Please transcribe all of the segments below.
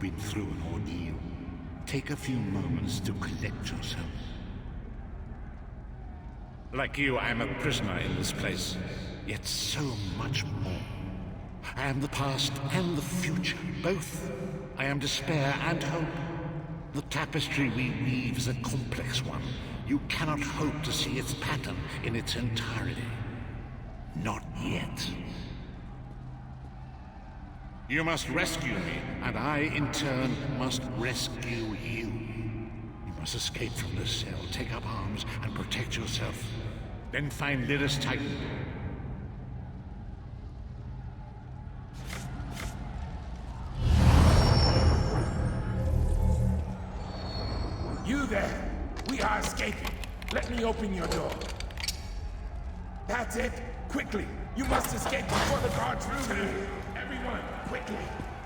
been through an ordeal. Take a few moments to collect yourself. Like you, I am a prisoner in this place, yet so much more. I am the past and the future, both. I am despair and hope. The tapestry we weave is a complex one. You cannot hope to see its pattern in its entirety. Not yet. You must rescue me, and I, in turn, must rescue you. You must escape from this cell, take up arms, and protect yourself. Then find Lyris Titan. You there! We are escaping! Let me open your door. That's it! Quickly! You must escape before the guards room you! Everyone, quickly!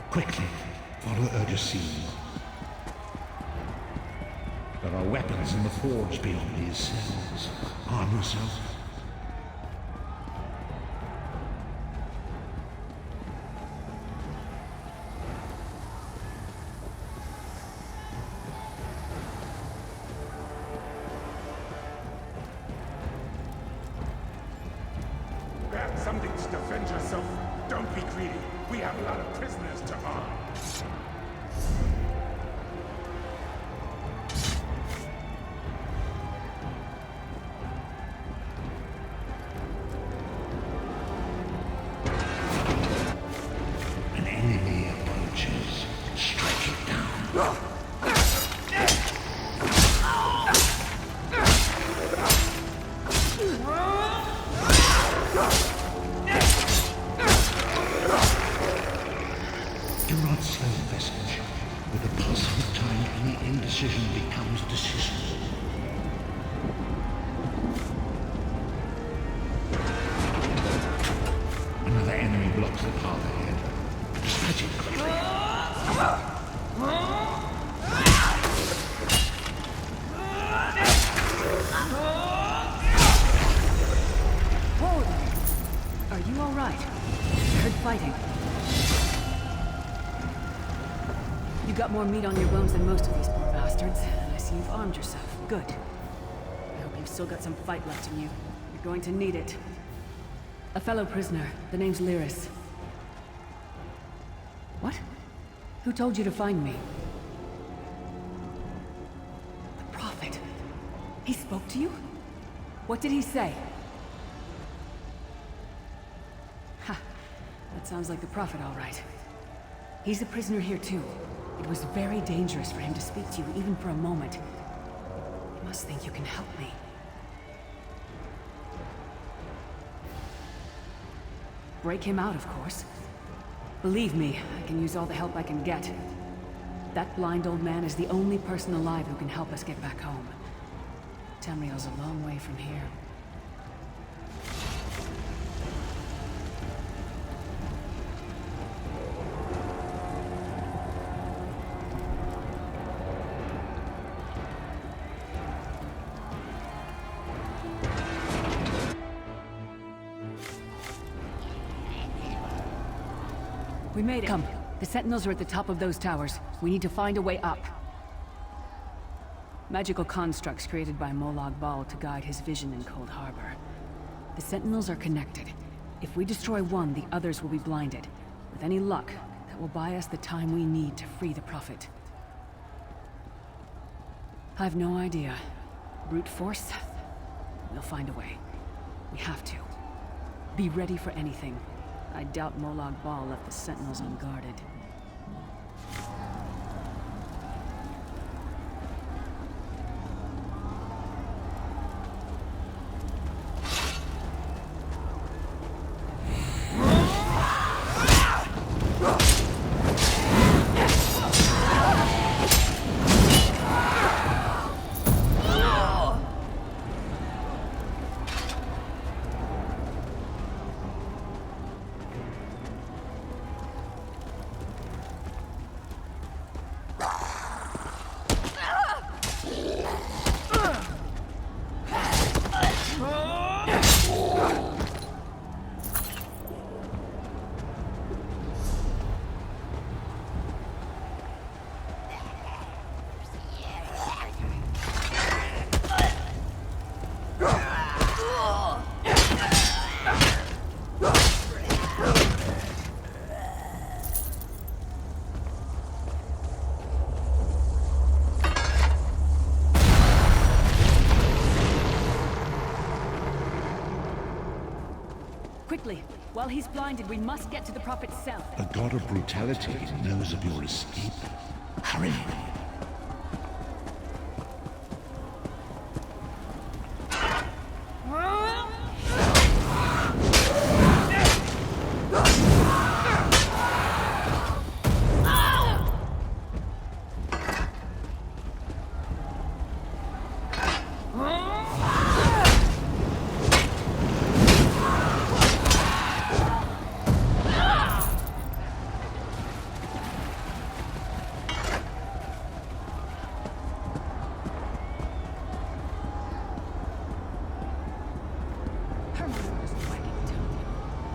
Quickly, follow Urgesine. There are weapons in the forge beyond these cells. Arm yourself. Grab something to defend yourself. Don't be greedy. We have a lot of prisoners to arm. An enemy approaches. Strike it down. Do not slow the message. With the passing of time, any indecision becomes decision. Another enemy blocks the path ahead. Dispatch it quickly. Hold! Are you all right? I heard fighting. You got more meat on your bones than most of these poor bastards, and I see you've armed yourself. Good. I hope you've still got some fight left in you. You're going to need it. A fellow prisoner. The name's Lyris. What? Who told you to find me? The Prophet. He spoke to you? What did he say? Ha. That sounds like the Prophet, all right. He's a prisoner here, too. It was very dangerous for him to speak to you, even for a moment. You must think you can help me. Break him out, of course. Believe me, I can use all the help I can get. That blind old man is the only person alive who can help us get back home. Tamriel's a long way from here. We made it. Come. The Sentinels are at the top of those towers. We need to find a way up. Magical constructs created by Molag Bal to guide his vision in Cold Harbor. The Sentinels are connected. If we destroy one, the others will be blinded. With any luck, that will buy us the time we need to free the Prophet. I've no idea. Brute force? We'll find a way. We have to. Be ready for anything. I doubt Molag Bal left the Sentinels unguarded. Quickly! While he's blinded, we must get to the Prophet's cell. The god of brutality knows of your escape. Hurry!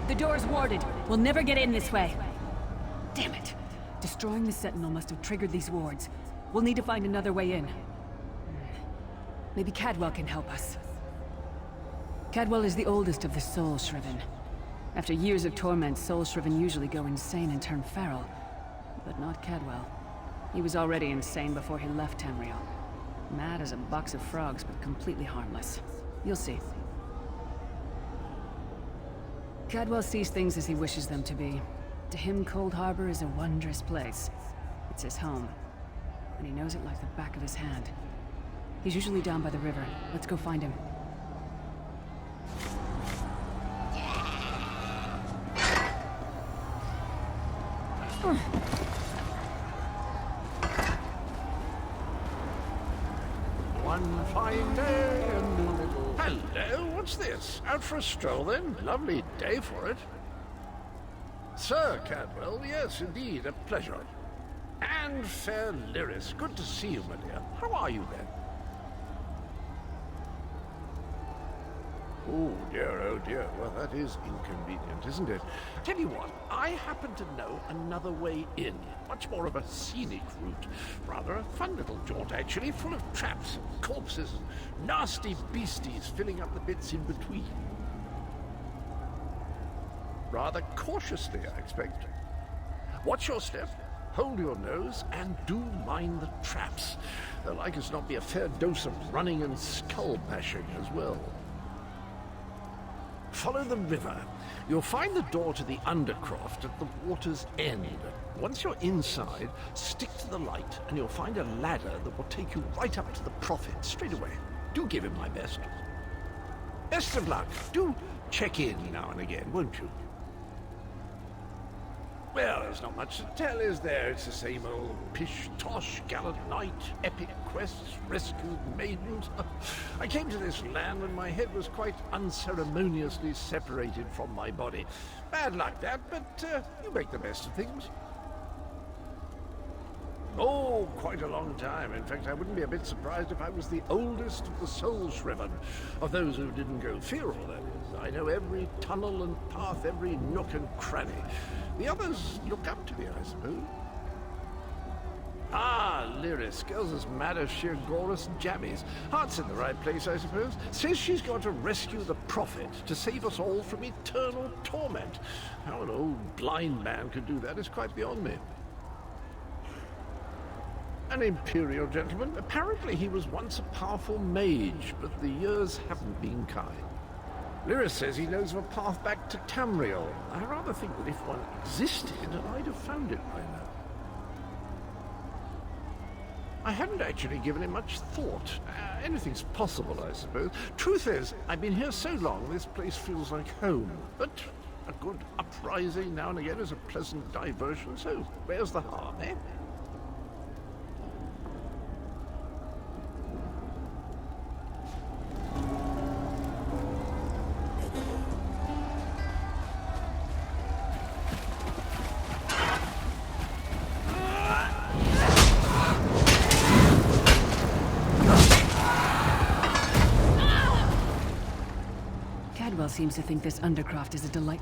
The door's warded. We'll never get in this way. Damn it. Destroying the Sentinel must have triggered these wards. We'll need to find another way in. Maybe Cadwell can help us. Cadwell is the oldest of the Soul Shriven. After years of torment, Soul Shriven usually go insane and turn feral. But not Cadwell. He was already insane before he left Tamriel. Mad as a box of frogs, but completely harmless. You'll see. Cadwell sees things as he wishes them to be. To him, Cold Harbor is a wondrous place. It's his home. And he knows it like the back of his hand. He's usually down by the river. Let's go find him. One fine day and a little... Hello, what's this? Out for a stroll then? Lovely day for it. Sir Cadwell, yes, indeed, a pleasure. And fair Lyris, good to see you, my dear. How are you then? Oh dear, well that is inconvenient, isn't it? Tell you what, I happen to know another way in. Much more of a scenic route. Rather a fun little jaunt, actually, full of traps and corpses and nasty beasties filling up the bits in between. Rather cautiously, I expect. Watch your step, hold your nose, and do mind the traps. There'll like as not be a fair dose of running and skull bashing as well. Follow the river. You'll find the door to the Undercroft at the water's end. Once you're inside, stick to the light, and you'll find a ladder that will take you right up to the Prophet straight away. Do give him my best. Best of luck. Do check in now and again, won't you? Well, there's not much to tell, is there? It's the same old pish-tosh, gallant knight, epic quests, rescued maidens. I came to this land when my head was quite unceremoniously separated from my body. Bad luck, that, but you make the best of things. Oh, quite a long time. In fact, I wouldn't be a bit surprised if I was the oldest of the Soul Shriven, of those who didn't go feral, that is. I know every tunnel and path, every nook and cranny. The others look up to me, I suppose. Ah, Lyris, girl's as mad as sheer Gorus jammies. Heart's in the right place, I suppose. Says she's got to rescue the Prophet to save us all from eternal torment. How an old blind man could do that is quite beyond me. An imperial gentleman. Apparently he was once a powerful mage, but the years haven't been kind. Lyris says he knows of a path back to Tamriel. I rather think that if one existed, I'd have found it by now. I hadn't actually given it much thought. Anything's possible, I suppose. Truth is, I've been here so long, this place feels like home. But a good uprising now and again is a pleasant diversion, so where's the harm, eh? Seems to think this Undercroft is a delight.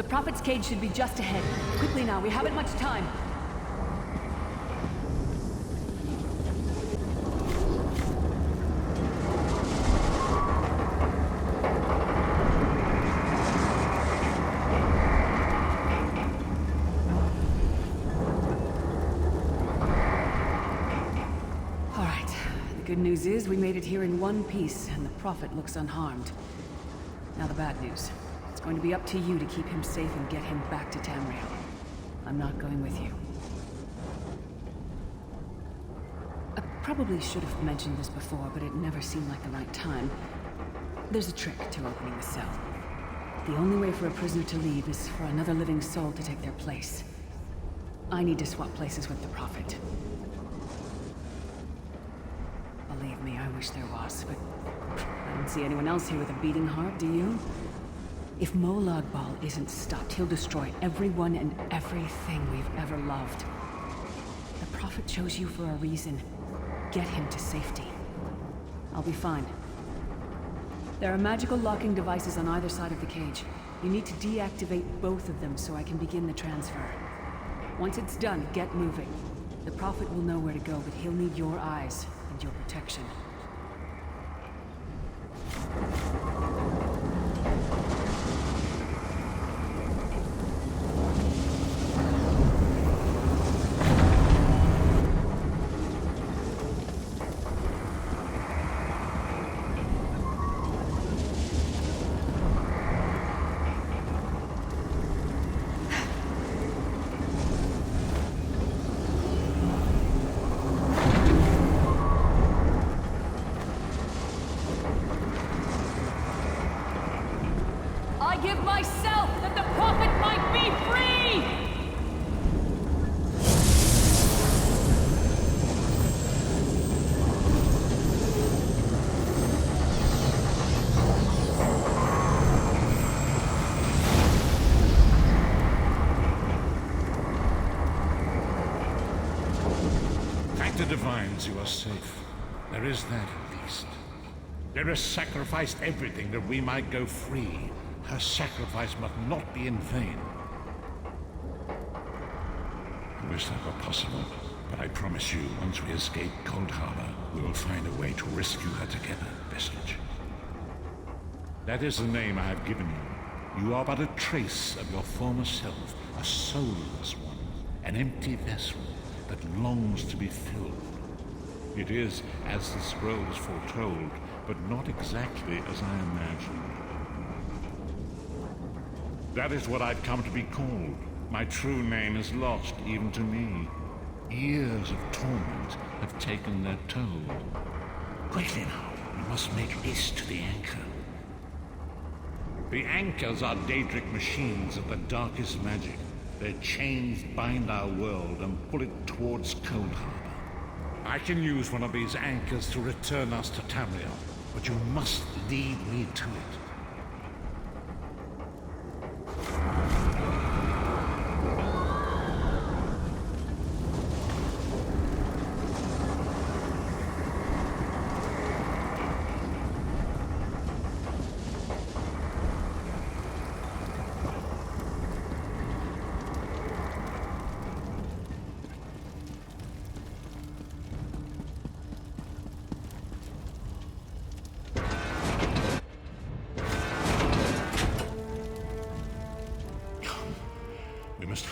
Prophet's cage should be just ahead. Quickly now, we haven't much time. Good news is we made it here in one piece, and the Prophet looks unharmed. Now the bad news. It's going to be up to you to keep him safe and get him back to Tamriel. I'm not going with you. I probably should have mentioned this before, but it never seemed like the right time. There's a trick to opening the cell. The only way for a prisoner to leave is for another living soul to take their place. I need to swap places with the Prophet. Believe me, I wish there was, but I don't see anyone else here with a beating heart, do you? If Molag Bal isn't stopped, he'll destroy everyone and everything we've ever loved. The Prophet chose you for a reason. Get him to safety. I'll be fine. There are magical locking devices on either side of the cage. You need to deactivate both of them so I can begin the transfer. Once it's done, get moving. The Prophet will know where to go, but he'll need your eyes and your protection. Give myself that the Prophet might be free! Thank the divines you are safe. There is that at least. There is sacrificed everything that we might go free. Her sacrifice must not be in vain. I wish that were possible, but I promise you, once we escape Cold Harbor, we will find a way to rescue her together, Vestige. That is the name I have given you. You are but a trace of your former self, a soulless one, an empty vessel that longs to be filled. It is as the scrolls foretold, but not exactly as I imagined. That is what I've come to be called. My true name is lost even to me. Years of torment have taken their toll. Quickly now, we must make haste to the anchor. The anchors are Daedric machines of the darkest magic. Their chains bind our world and pull it towards Cold Harbor. I can use one of these anchors to return us to Tamriel, but you must lead me to it.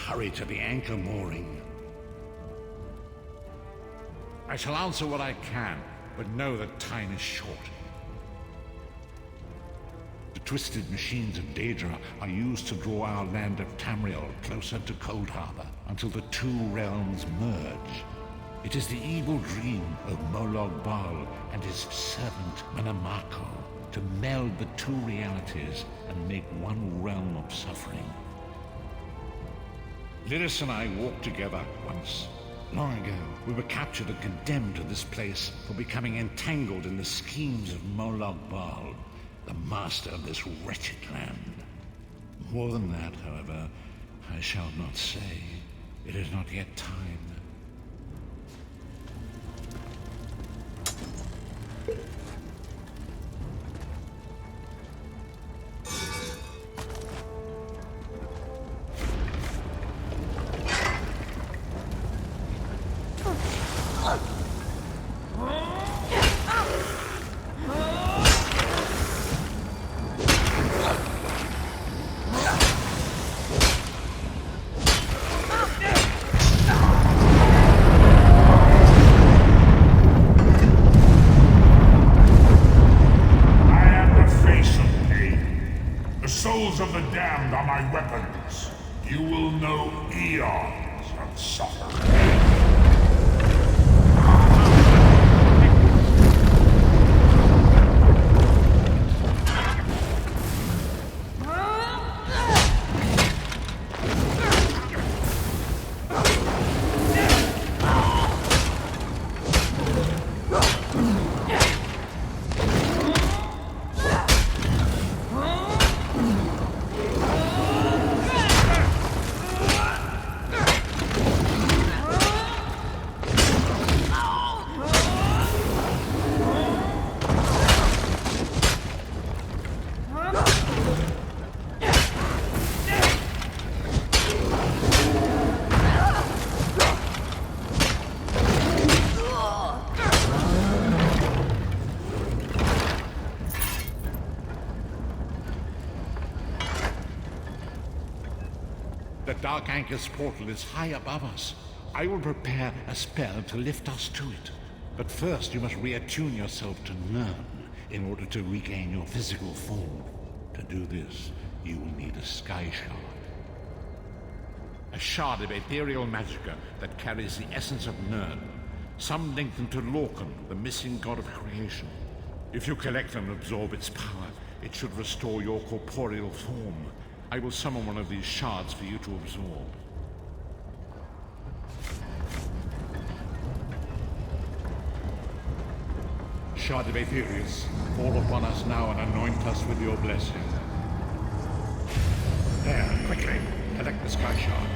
Hurry to the anchor mooring. I shall answer what I can, but know that time is short. The twisted machines of Daedra are used to draw our land of Tamriel closer to Cold Harbor until the two realms merge. It is the evil dream of Molag Bal and his servant Manamako to meld the two realities and make one realm of suffering. Lyris and I walked together once. Long ago, we were captured and condemned to this place for becoming entangled in the schemes of Molag Bal, the master of this wretched land. More than that, however, I shall not say. It is not yet time. Of the damned are my weapons. You will know eons of suffering. The Dark Anchor's portal is high above us. I will prepare a spell to lift us to it. But first you must reattune yourself to Nern in order to regain your physical form. To do this, you will need a sky shard. A shard of ethereal magicka that carries the essence of Nern. Some link them to Lorcan, the missing god of creation. If you collect and absorb its power, it should restore your corporeal form. I will summon one of these shards for you to absorb. Shard of Aetherius, fall upon us now and anoint us with your blessing. There, quickly, collect the sky shard.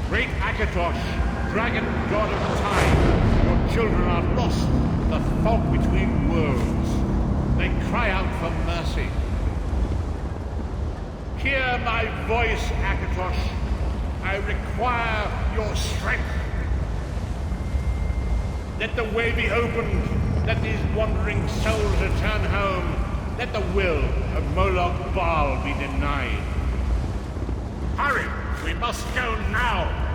Great Akatosh, dragon god of time, your children are lost in the fog between worlds. They cry out for mercy. Hear my voice, Akatosh. I require your strength. Let the way be opened. Let these wandering souls return home. Let the will of Moloch Baal be denied. Hurry! We must go now!